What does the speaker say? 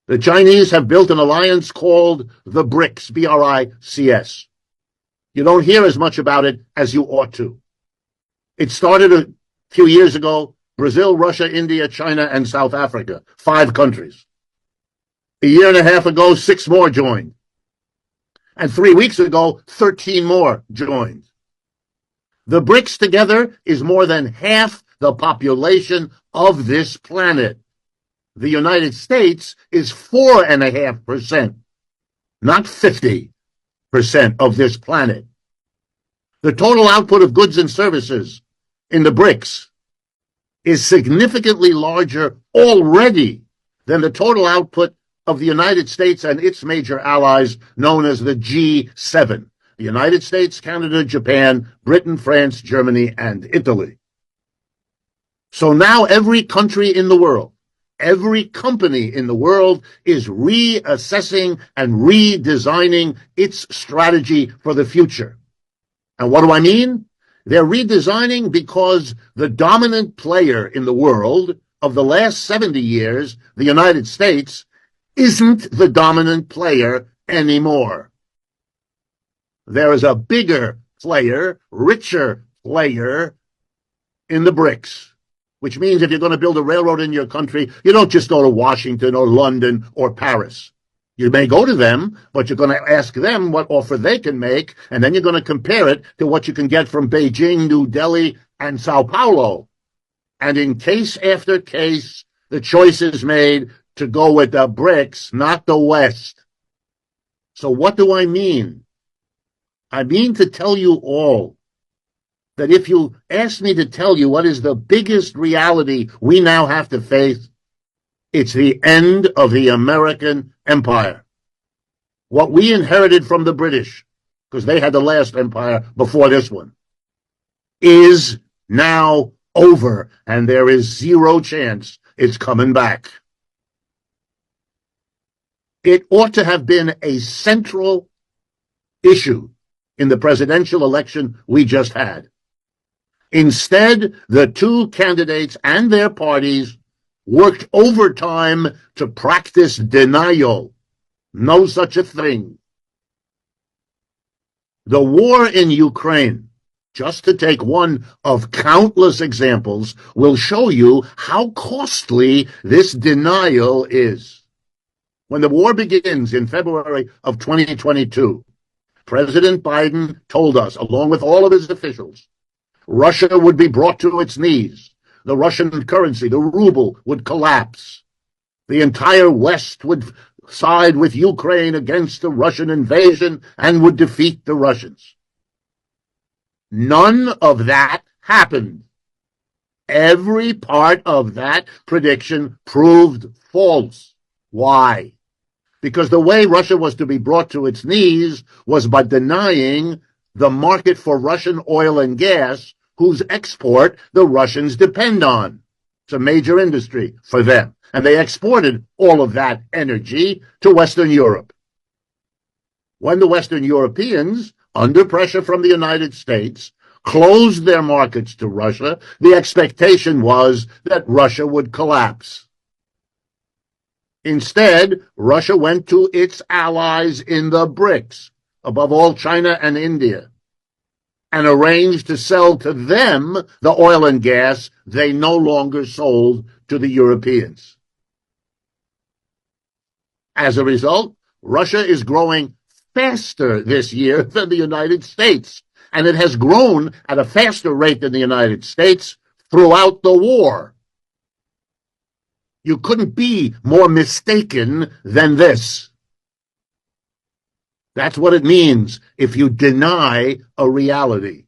The Chinese have built an alliance called the BRICS, B-R-I-C-S. You don't hear as much about it as you ought to. It started a few years ago, Brazil, Russia, India, China, and South Africa, 5 countries. A year and a half ago, 6 more joined. And 3 weeks ago, 13 more joined. The BRICS together is more than half the population of this planet. The United States is 4.5%, not 50% of this planet. The total output of goods and services in the BRICS is significantly larger already than the total output of the United States and its major allies known as the G7. The United States, Canada, Japan, Britain, France, Germany, and Italy. So now every country in the world, every company in the world is reassessing and redesigning its strategy for the future. And what do I mean? They're redesigning because the dominant player in the world of the last 70 years, the United States, isn't the dominant player anymore. There is a bigger player, richer player in the BRICS, which means if you're going to build a railroad in your country, you don't just go to Washington or London or Paris. You may go to them, but you're going to ask them what offer they can make, and then you're going to compare it to what you can get from Beijing, New Delhi, and Sao Paulo. And in case after case, the choice is made to go with the BRICS, not the West. So what do I mean? I mean to tell you all that if you ask me to tell you what is the biggest reality we now have to face, it's the end of the American empire. What we inherited from the British, because they had the last empire before this one, is now over, and there is zero chance it's coming back. It ought to have been a central issue in the presidential election we just had. Instead, the 2 candidates and their parties worked overtime to practice denial. No such a thing. The war in Ukraine, just to take one of countless examples, will show you how costly this denial is. When the war begins in February of 2022, President Biden told us, along with all of his officials, Russia would be brought to its knees. The Russian currency, the ruble, would collapse. The entire West would side with Ukraine against the Russian invasion and would defeat the Russians. None of that happened. Every part of that prediction proved false. Why? Because the way Russia was to be brought to its knees was by denying the market for Russian oil and gas, whose export the Russians depend on. It's a major industry for them. And they exported all of that energy to Western Europe. When the Western Europeans, under pressure from the United States, closed their markets to Russia, the expectation was that Russia would collapse. Instead, Russia went to its allies in the BRICS, above all China and India, and arranged to sell to them the oil and gas they no longer sold to the Europeans. As a result, Russia is growing faster this year than the United States, and it has grown at a faster rate than the United States throughout the war. You couldn't be more mistaken than this. That's what it means if you deny a reality.